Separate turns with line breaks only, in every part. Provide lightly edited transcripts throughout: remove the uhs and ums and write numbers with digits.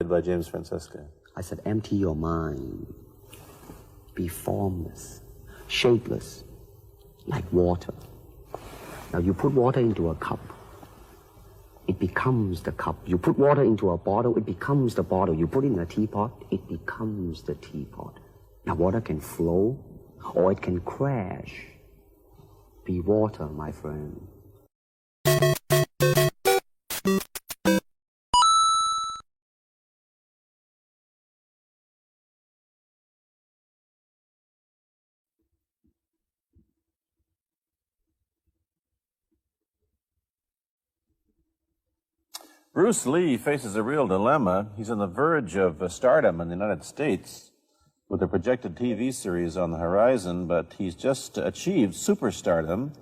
By James Francesca.
I said, empty your mind. Be formless, shapeless, like water. Now you put water into a cup, it becomes the cup. You put water into a bottle, it becomes the bottle. You put it in a teapot, it becomes the teapot. Now water can flow or it can crash. Be water, my friend.
Bruce Lee faces a real dilemma. He's on the verge of stardom in the United States with a projected TV series on the horizon, but he's just achieved superstardom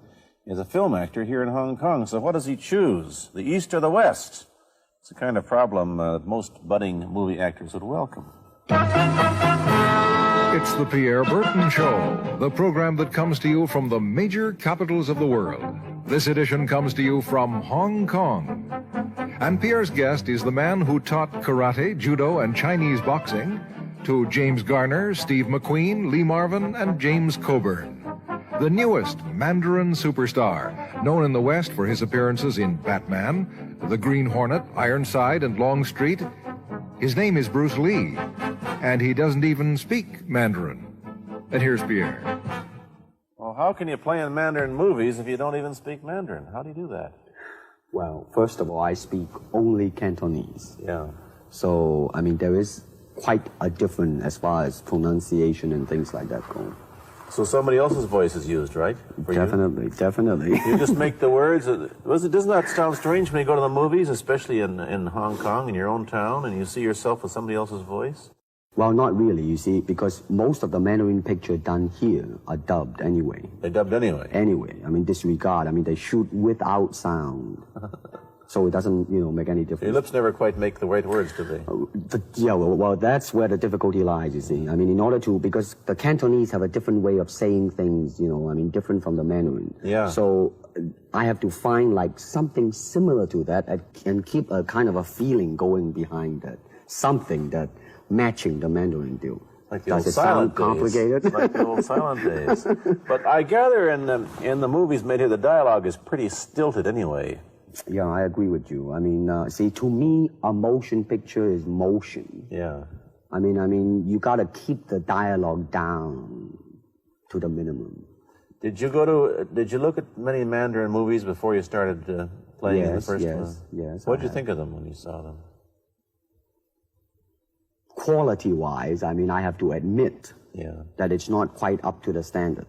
as a film actor here in Hong Kong. So what does he choose, the East or the West? It's the kind of problem most budding movie actors would welcome.
It's the Pierre Burton Show, the program that comes to you from the major capitals of the world. This edition comes to you from Hong Kong. And Pierre's guest is the man who taught karate, judo, and Chinese boxing to James Garner, Steve McQueen, Lee Marvin, and James Coburn. The newest Mandarin superstar, known in the West for his appearances in Batman, The Green Hornet, Ironside, and Longstreet. His name is Bruce Lee, and he doesn't even speak Mandarin. And here's Pierre.
Well, how can you play in Mandarin movies if you don't even speak Mandarin? How do you do that?
Well, first of all, I speak only Cantonese.
Yeah.
So, I mean, there is quite a difference as far as pronunciation and things like that go.
So somebody else's voice is used, right?
Definitely, definitely.
You just make the words. Doesn't that sound strange when you go to the movies, especially in Hong Kong, in your own town, and you see yourself with somebody else's voice?
Well, not really, you see, because most of the Mandarin picture done here are dubbed anyway.
They're dubbed anyway?
Anyway. I mean, disregard. I mean, they shoot without sound. So it doesn't, make any difference.
Your lips never quite make the right words, do they?
Yeah, well, that's where the difficulty lies, you see. I mean, in order to, because the Cantonese have a different way of saying things, different from the Mandarin.
Yeah.
So I have to find, something similar to that and keep a kind of a feeling going behind that. Something that matching the Mandarin deal.
Like the old silent days.
Complicated?
Like the old silent days. But I gather in the movies made here, the dialogue is pretty stilted anyway.
Yeah, I agree with you. I mean, see, to me, a motion picture is motion.
Yeah.
I mean, you got to keep the dialogue down to the minimum.
Did you look at many Mandarin movies before you started playing in the first one?
Yes.
What did you think of them when you saw them?
Quality-wise, I mean, I have to admit that it's not quite up to the standard.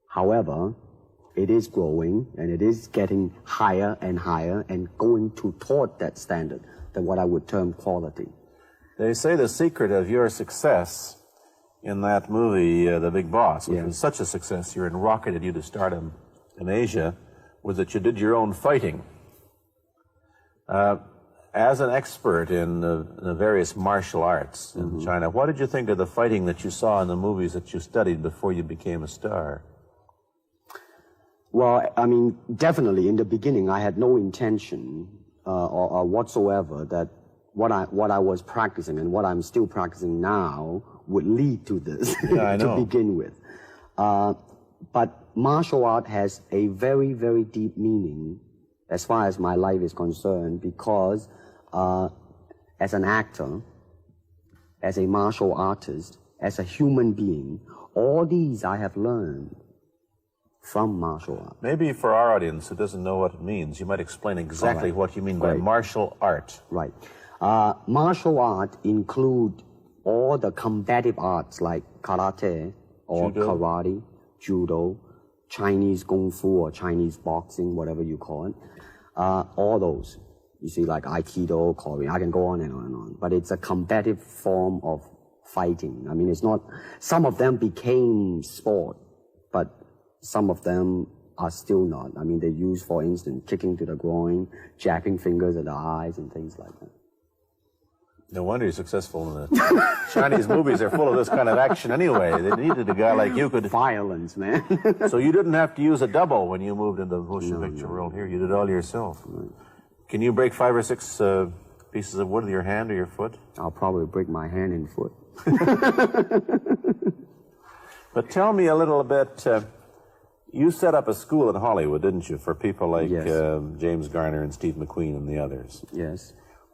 However, it is growing, and it is getting higher and higher and going toward that standard, than what I would term quality.
They say the secret of your success in that movie, The Big Boss, which was such a success, you rocketed you to stardom in Asia, was that you did your own fighting. As an expert in the various martial arts in China, what did you think of the fighting that you saw in the movies that you studied before you became a star?
Well, I mean, definitely in the beginning, I had no intention or whatsoever that what I was practicing and what I'm still practicing now would lead to this to begin with. But martial art has a very, very deep meaning as far as my life is concerned, because as an actor, as a martial artist, as a human being, all these I have learned from martial art.
Maybe for our audience who doesn't know what it means, you might explain exactly what you mean by martial art.
Right. Martial art include all the combative arts like karate or karate, judo, Chinese kung fu or Chinese boxing, whatever you call it. All those. You see, like Aikido, Korean, I can go on and on and on. But it's a combative form of fighting. I mean, it's not, some of them became sport, but some of them are still not. I mean, they use, for instance, kicking to the groin, jabbing fingers at the eyes, and things like that.
No wonder you're successful in the Chinese movies. They're full of this kind of action anyway. They needed a guy like you could...
Violence, man.
So you didn't have to use a double when you moved into the motion picture world here. You did it all yourself. Right. Can you break 5 or 6 pieces of wood with your hand or your foot?
I'll probably break my hand and foot.
But tell me a little bit, you set up a school in Hollywood, didn't you, for people like
Yes.
James Garner and Steve McQueen and the others?
Yes.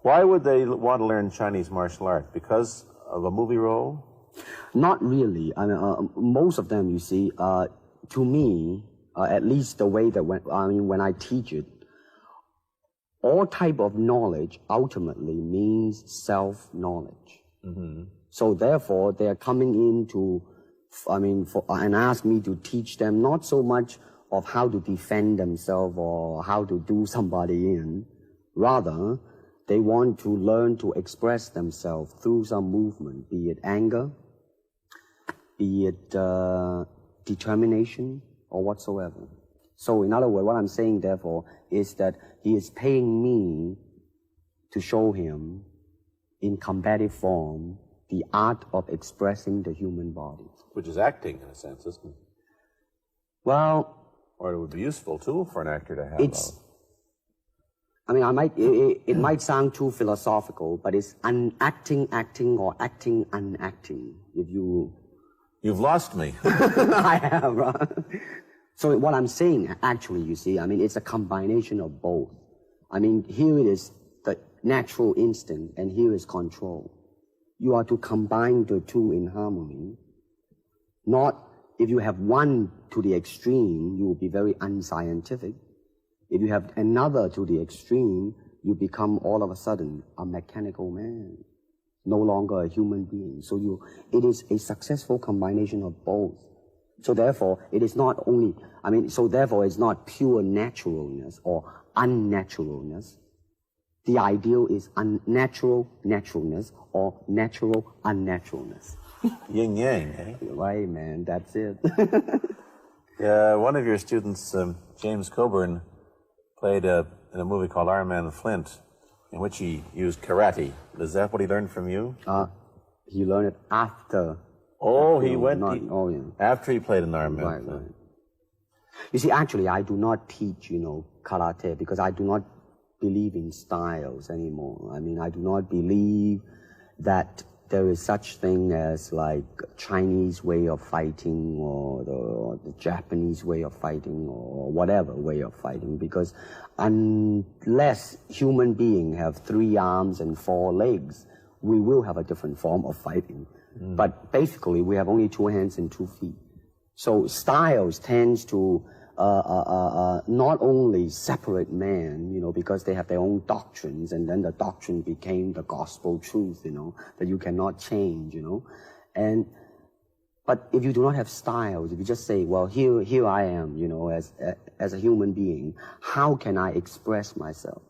Why would they want to learn Chinese martial art? Because of a movie role?
Not really. I mean, most of them, you see, to me, at least the way that when I teach it, all type of knowledge ultimately means self-knowledge. Mm-hmm. So therefore, they are coming in to, and ask me to teach them not so much of how to defend themselves or how to do somebody in. Rather, they want to learn to express themselves through some movement, be it anger, be it determination, or whatsoever. So in other words, what I'm saying, therefore, is that he is paying me to show him in combative form the art of expressing the human body.
Which is acting, in a sense, isn't it?
Well...
Or it would be useful, too, for an actor to have.
It's... it might sound too philosophical, but it's acting or acting unacting, if you...
You've lost me.
I have, right? So what I'm saying, actually, you see, it's a combination of both. Here it is the natural instinct, and here is control. You are to combine the two in harmony. Not, if you have one to the extreme, you will be very unscientific. If you have another to the extreme, you become all of a sudden a mechanical man, no longer a human being. So it is a successful combination of both. So therefore, it is not only, therefore it's not pure naturalness or unnaturalness. The ideal is unnatural naturalness or natural unnaturalness.
Yin yang, eh?
Right, man, that's it.
One of your students, James Coburn, played in a movie called Iron Man Flint, in which he used karate. Is that what he learned from you?
He learned it after.
Oh, he went
yeah.
after he played in Iron Man.
Right. You see, actually, I do not teach, karate because I do not believe in styles anymore. I do not believe that there is such thing as like Chinese way of fighting or the Japanese way of fighting or whatever way of fighting, because unless human beings have 3 arms and 4 legs, we will have a different form of fighting. But basically, we have only 2 hands and 2 feet. So styles tends to not only separate man, because they have their own doctrines, and then the doctrine became the gospel truth, that you cannot change, But if you do not have styles, if you just say, well, here I am, as a human being, how can I express myself?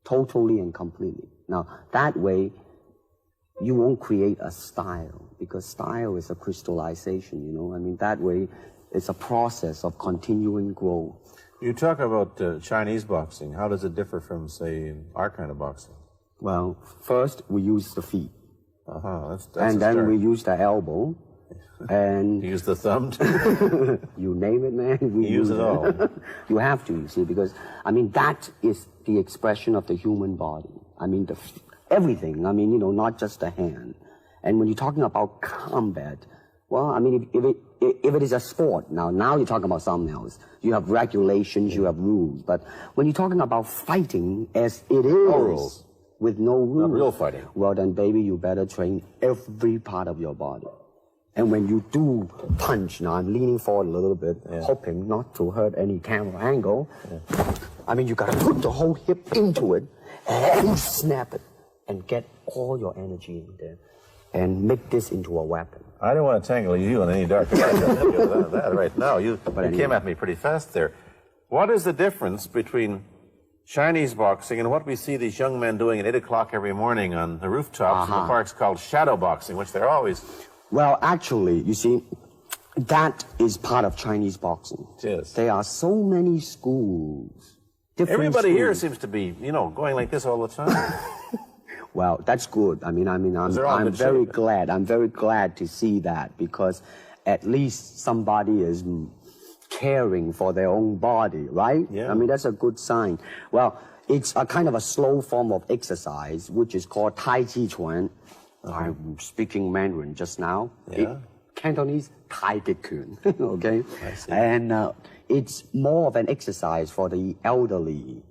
Totally and completely. Now, that way, you won't create a style, because style is a crystallization, that way it's a process of continuing growth.
You talk about Chinese boxing. How does it differ from, say, our kind of boxing?
Well, first we use the feet.
That's
and then we use the elbow. And
you use the thumb too?
You name it, man. We
use it all.
You have to, you see, because, that is the expression of the human body. Everything, not just the hand. And when you're talking about combat, well, if it is a sport, now you're talking about something else. You have regulations, you have rules. But when you're talking about fighting as it is,
no rules.
With no rules.
Not real fighting.
Well, then, baby, you better train every part of your body. And when you do punch, now I'm leaning forward a little bit, hoping not to hurt any camera angle. You gotta put the whole hip into it and snap it and get all your energy in there and make this into a weapon.
I don't want to tangle you in any dark that right now. You came at me pretty fast there. What is the difference between Chinese boxing and what we see these young men doing at 8 o'clock every morning on the rooftops in the parks called shadow boxing, which they're always...
Well, actually, you see, that is part of Chinese boxing.
Yes.
There are so many schools.
Everybody here seems to be, going like this all the time.
Well, that's good. I'm very glad. I'm very glad to see that, because at least somebody is caring for their own body, right?
Yeah.
That's a good sign. Well, It's a kind of a slow form of exercise, which is called Tai Chi Chuan. I'm speaking Mandarin just now.
Yeah.
Cantonese, Tai Chi Chuan, okay?
I see.
And it's more of an exercise for the elderly,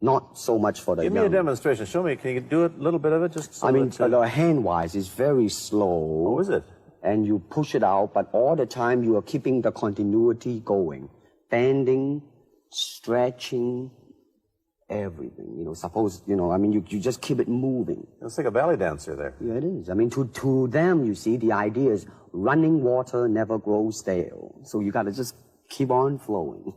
not so much for the
Give
young.
me a demonstration. Show me. Can you do a little bit of it? Just so
I mean,
that,
hand-wise, it's very slow.
oh, is it?
And you push it out, but all the time you are keeping the continuity going. Bending, stretching, everything. Suppose, you just keep it moving.
It's like a ballet dancer there.
Yeah, it is. I mean, to them, you see, the idea is running water never grows stale. So you got to just keep on flowing.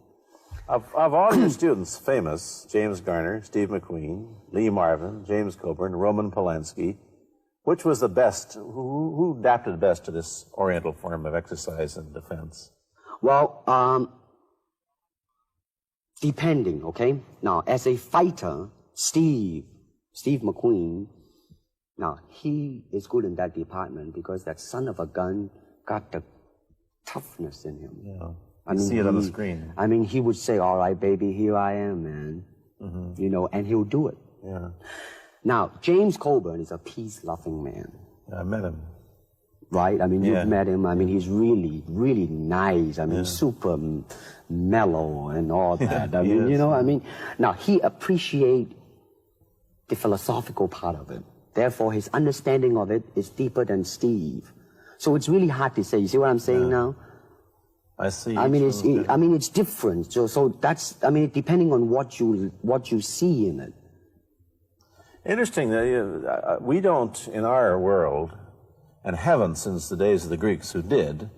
Of all your students, famous, James Garner, Steve McQueen, Lee Marvin, James Coburn, Roman Polanski, which was the best? Who adapted best to this Oriental form of exercise and defense?
Well, depending, okay? Now, as a fighter, Steve McQueen, now, he is good in that department because that son of a gun got the toughness in him.
Yeah. I see it on the screen.
I mean, he would say, all right, baby, here I am, man. Mm-hmm. And he'll do it.
Yeah.
Now, James Coburn is a peace-loving man.
I met him.
Right? I mean, you've met him. I mean, he's really, really nice. I mean, super mellow and all that. I mean, now he appreciates the philosophical part of it. Therefore, his understanding of it is deeper than Steve. So it's really hard to say. You see what I'm saying now?
I see.
I mean, it's different. So that's, depending on what you see in it.
Interesting that we don't, in our world, and haven't since the days of the Greeks who did,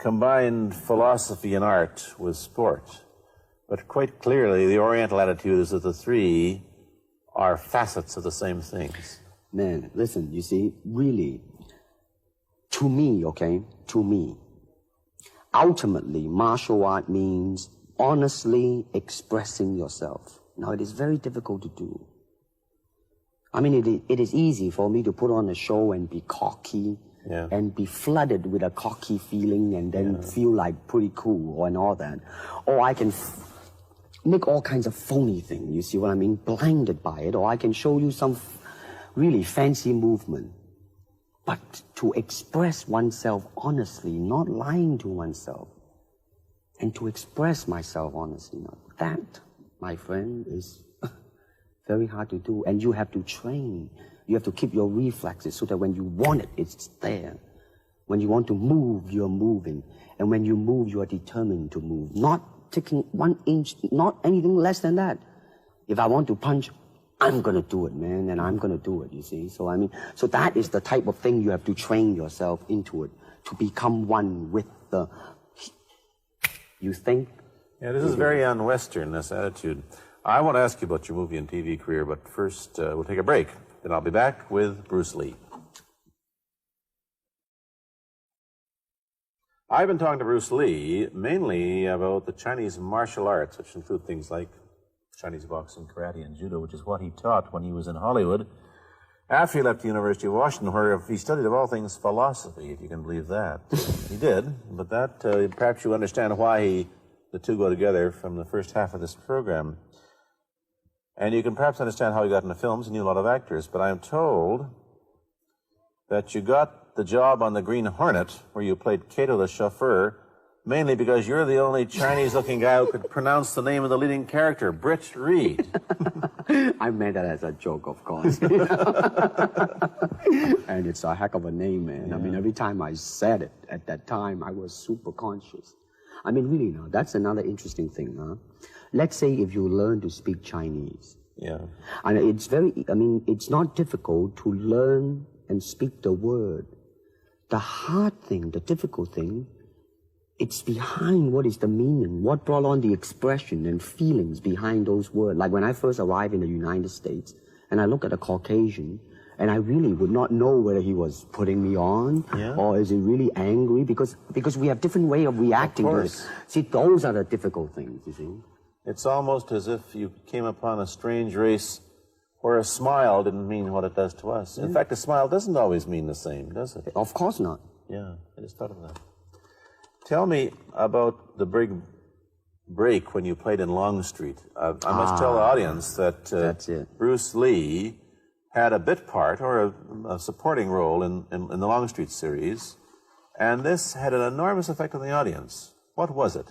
combine philosophy and art with sport. But quite clearly, the Oriental attitude is that the three are facets of the same things.
Man, listen, you see, really, to me, ultimately, martial art means honestly expressing yourself. Now, it is very difficult to do. I mean, it is easy for me to put on a show and be cocky and be flooded with a cocky feeling and then feel like pretty cool and all that. Or I can make all kinds of phony things, you see what I mean, blinded by it. Or I can show you some really fancy movement. But to express oneself honestly, not lying to oneself, and to express myself honestly, now, that, my friend, is very hard to do. And you have to train. You have to keep your reflexes so that when you want it, it's there. When you want to move, you're moving. And when you move, you are determined to move. Not taking 1 inch, not anything less than that. If I want to punch, I'm going to do it, man, and I'm going to do it, you see. So that is the type of thing you have to train yourself into it, to become one with the, you think?
Yeah, this is very un-Western, this attitude. I want to ask you about your movie and TV career, but first we'll take a break. Then I'll be back with Bruce Lee. I've been talking to Bruce Lee mainly about the Chinese martial arts, which include things like Chinese boxing, karate, and judo, which is what he taught when he was in Hollywood. After he left the University of Washington, where he studied, of all things, philosophy, if you can believe that. He did, but that, perhaps you understand why the two go together from the first half of this program. And you can perhaps understand how he got into films. He knew a lot of actors, but I'm told that you got the job on the Green Hornet, where you played Kato the chauffeur, mainly because you're the only Chinese-looking guy who could pronounce the name of the leading character, Britt Reed.
I meant that as a joke, of course. And it's a heck of a name, man. Yeah. I mean, every time I said it at that time, I was super conscious. I mean, really, now, that's another interesting thing, huh? Let's say if you learn to speak Chinese.
Yeah.
And it's not difficult to learn and speak the word. The hard thing, the difficult thing, it's behind what is the meaning, what brought on the expression and feelings behind those words. Like when I first arrived in the United States, and I look at a Caucasian, and I really would not know whether he was putting me on, or is he really angry, because we have different way of reacting to it. See, those are the difficult things, you see.
It's almost as if you came upon a strange race where a smile didn't mean what it does to us. In fact, a smile doesn't always mean the same, does it?
Of course not.
Yeah, I just thought of that. Tell me about the big break when you played in Longstreet. I must tell the audience that
That's it.
Bruce Lee had a bit part or a supporting role in the Longstreet series, and this had an enormous effect on the audience. What was it?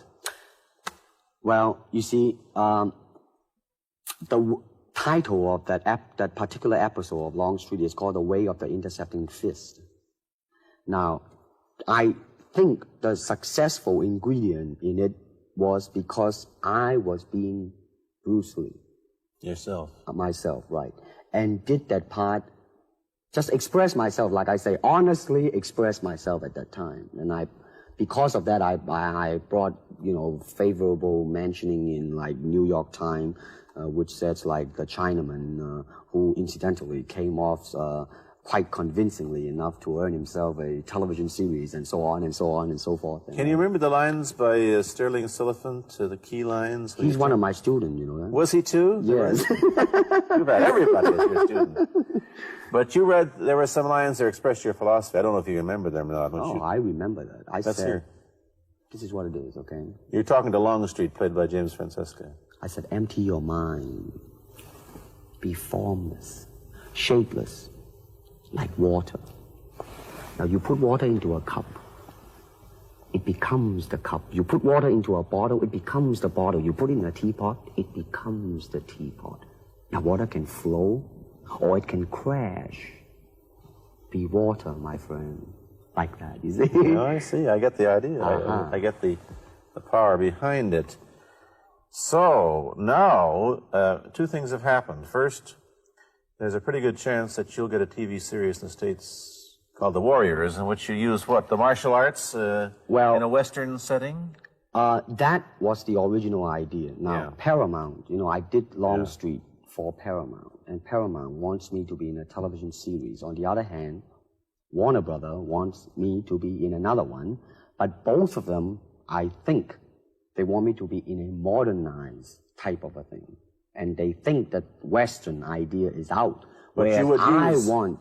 Well, you see, the title of that particular episode of Longstreet is called The Way of the Intercepting Fist. Now, I think the successful ingredient in it was because I was being Bruce Lee.
Yourself.
Myself, right. And did that part, just express myself, like I say, honestly express myself at that time. And because of that, I brought, favorable mentioning in like New York Times, which says like the Chinaman, who incidentally came off quite convincingly enough to earn himself a television series, and so on and so on and so forth.
Can you remember the lines by Sterling Siliphant, the key lines?
He's one of my students, you know that?
Was he too?
Yes.
Too bad. Everybody is your student. But you read, there were some lines that expressed your philosophy. I don't know if you remember them or not.
I remember that. I
Let's
said,
hear.
this is what it is, okay?
You're talking to Longstreet, played by James Francesca.
I said, empty your mind. Be formless, shapeless, like water. Now you put water into a cup, it becomes the cup. You put water into a bottle, it becomes the bottle. You put it in a teapot, it becomes the teapot. Now water can flow or it can crash. Be water, my friend. Like that, you see?
Oh, I see. I get the idea. I get the power behind it. So now, two things have happened. First, there's a pretty good chance that you'll get a TV series in the States called The Warriors, in which you use what? The martial arts in a Western setting?
That was the original idea. Now, Paramount, I did Longstreet for Paramount, and Paramount wants me to be in a television series. On the other hand, Warner Brother wants me to be in another one, but both of them, I think, they want me to be in a modernized type of a thing. And they think that Western idea is out.
But you would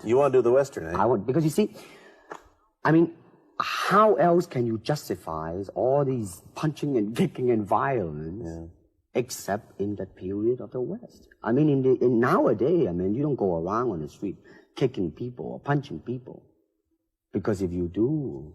you want to do the Western, eh?
I want, because you see, I mean, how else can you justify all these punching and kicking and violence except in that period of the West? I mean, in nowadays, I mean, you don't go around on the street kicking people or punching people. Because if you do,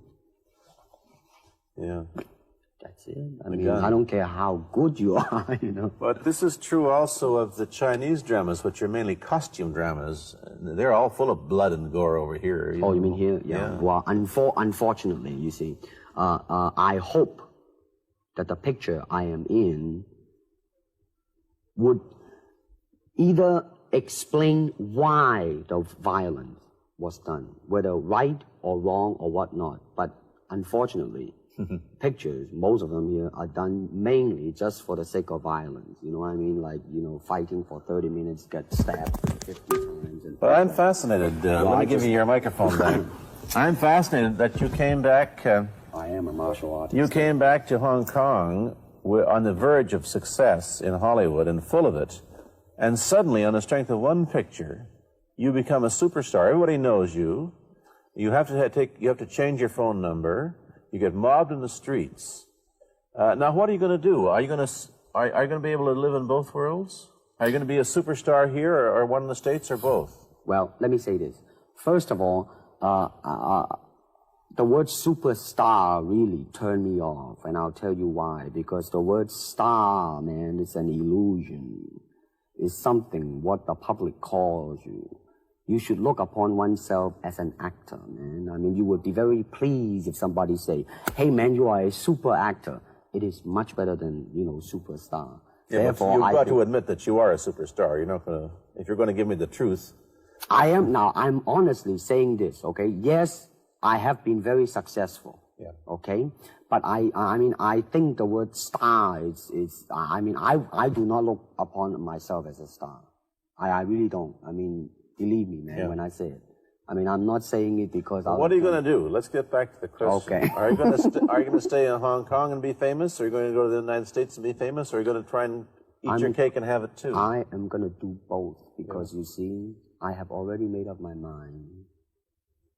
that's it. I mean, I don't care how good you are,
But this is true also of the Chinese dramas, which are mainly costume dramas. They're all full of blood and gore over here.
You mean here? Yeah. Well, unfortunately, you see, I hope that the picture I am in would either explain why the violence was done, whether right or wrong or whatnot. But unfortunately, pictures, most of them here, are done mainly just for the sake of violence. You know what I mean? Like, fighting for 30 minutes, get stabbed 50 times.
But I'm fascinated. Let me give you your microphone back. I'm fascinated that you came back.
I am a martial artist.
You came back to Hong Kong on the verge of success in Hollywood and full of it. And suddenly, on the strength of one picture, you become a superstar. Everybody knows you. You have to change your phone number. You get mobbed in the streets. Now, what are you going to do? Are you going to be able to live in both worlds? Are you going to be a superstar here, or one in the States, or both?
Well, let me say this. First of all, the word superstar really turned me off, and I'll tell you why. Because the word star, man, is an illusion. It's something what the public calls you. You should look upon oneself as an actor, man. I mean, you would be very pleased if somebody say, hey, man, you are a super actor. It is much better than, superstar.
Yeah, therefore, you've got to admit that you are a superstar. You're not going to, if you're going to give me the truth.
I'm honestly saying this, okay? Yes, I have been very successful.
Yeah.
Okay? But I think the word star I do not look upon myself as a star. I really don't. I mean, believe me, man, when I say it. I mean, I'm not saying it because
what are you going to do? Let's get back to the question.
Okay.
Are you going to stay in Hong Kong and be famous? Or are you going to go to the United States and be famous? Or are you going to try and eat your cake and have it too?
I am going to do both because, you see, I have already made up my mind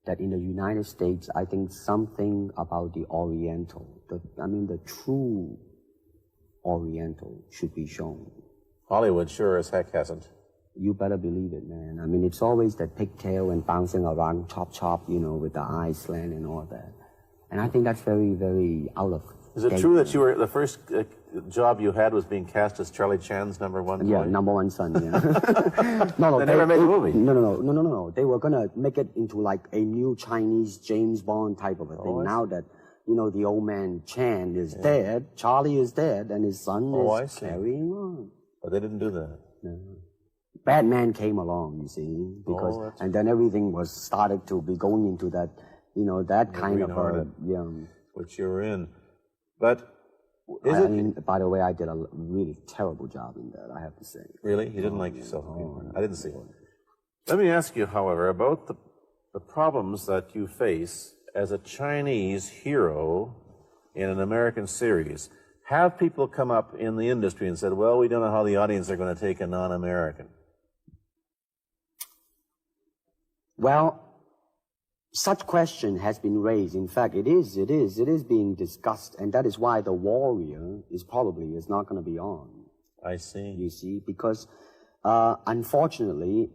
that in the United States, I think something about the Oriental, the true Oriental should be shown.
Hollywood sure as heck hasn't.
You better believe it, man. I mean, it's always that pigtail and bouncing around, chop, with the eyes slant and all that. And I think that's very, very out of
Is it true that you were the first job you had was being cast as Charlie Chan's number one boy?
Yeah, number one son, yeah. No,
they never made a movie.
No. They were gonna make it into like a new Chinese James Bond type of a thing. Now that, the old man Chan is dead, Charlie is dead, and his son is carrying on.
But they didn't do that.
No. Batman came along, you see, because, and then everything was started to be going into that, that kind of
which you were in. But
by the way, I did a really terrible job in that, I have to say.
Really? You didn't like yourself? I didn't see it. Let me ask you, however, about the problems that you face as a Chinese hero in an American series. Have people come up in the industry and said, well, we don't know how the audience are going to take a non-American?
Well, such question has been raised. In fact, it is being discussed, and that is why The Warrior is not going to be on.
I see.
You see, because unfortunately,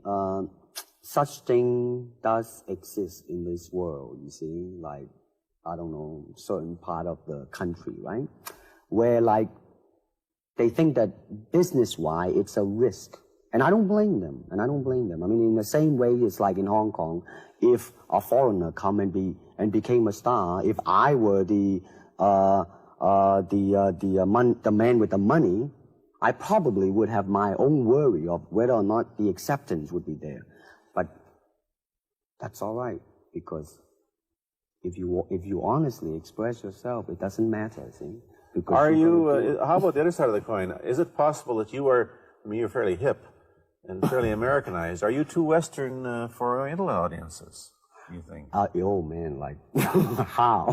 such thing does exist in this world, you see, like, I don't know, certain part of the country, right? Where, like, they think that business-wise, it's a risk. And I don't blame them, I mean, in the same way, it's like in Hong Kong, if a foreigner come and became a star, if I were the man with the money, I probably would have my own worry of whether or not the acceptance would be there. But that's all right, because if you honestly express yourself, it doesn't matter, see? Because
are you, how about the other side of the coin? Is it possible that you're fairly hip and fairly Americanized. Are you too Western for Oriental audiences, do you think?
Oh, man, like, how?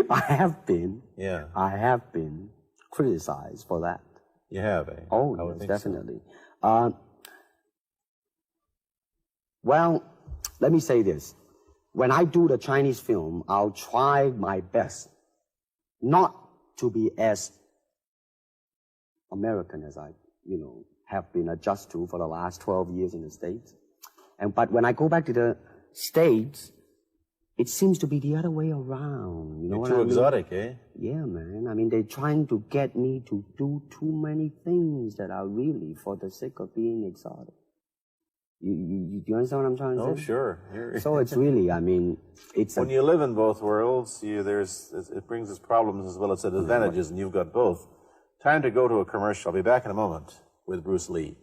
I have been criticized for that.
You have, eh?
Oh, yes, definitely. So. Well, let me say this. When I do the Chinese film, I'll try my best not to be as American as I, have been adjusted to for the last 12 years in the States. But when I go back to the States, it seems to be the other way around.
You're too exotic, eh?
Yeah, man. I mean, they're trying to get me to do too many things that are really for the sake of being exotic. You understand what I'm trying to say?
Oh, sure.
So it's really, I mean, it's...
When you live in both worlds, it brings us problems as well as advantages, and you've got both. Time to go to a commercial. I'll be back in a moment with Bruce Lee.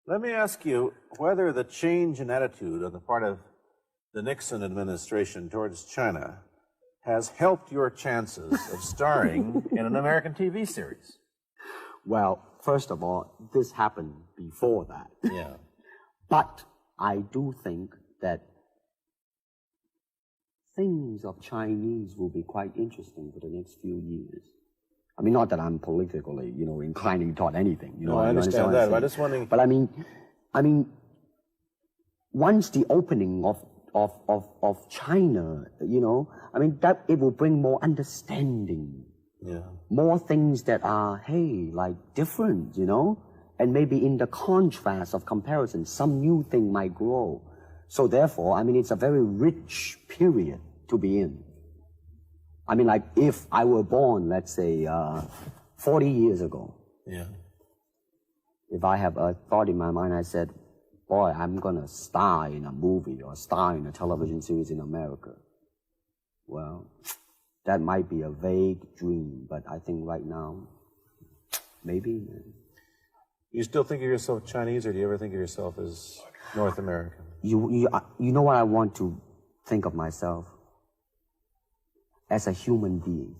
Let me ask you whether the change in attitude on the part of the Nixon administration towards China has helped your chances of starring in an American TV series.
Well, first of all, this happened before that.
Yeah.
But I do think that things of Chinese will be quite interesting for the next few years. I mean, not that I'm politically, inclining toward anything.
No, I understand that. I'm just wondering.
But I mean, once the opening of China, that it will bring more understanding.
Yeah.
More things that are, different, and maybe in the contrast of comparison, some new thing might grow. So therefore, it's a very rich period to be in. Like if I were born, let's say, 40 years ago.
Yeah.
If I have a thought in my mind, I said, boy, I'm gonna star in a movie or star in a television series in America. Well, that might be a vague dream, but I think right now, maybe.
You still think of yourself Chinese, or do you ever think of yourself as North American?
You know what I want to think of myself? As a human being.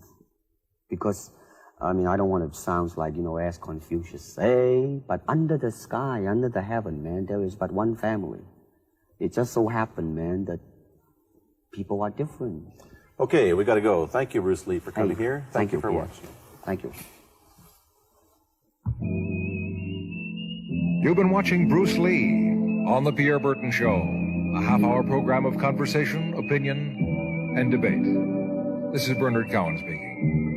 Because, I don't want to sound like, as Confucius say, but under the sky, under the heaven, man, there is but one family. It just so happened, man, that people are different.
Okay, we got to go. Thank you, Bruce Lee, for coming here. Thank you for watching.
Thank you.
You've been watching Bruce Lee on The Pierre Burton Show, a half-hour program of conversation, opinion, and debate. This is Bernard Cowan speaking.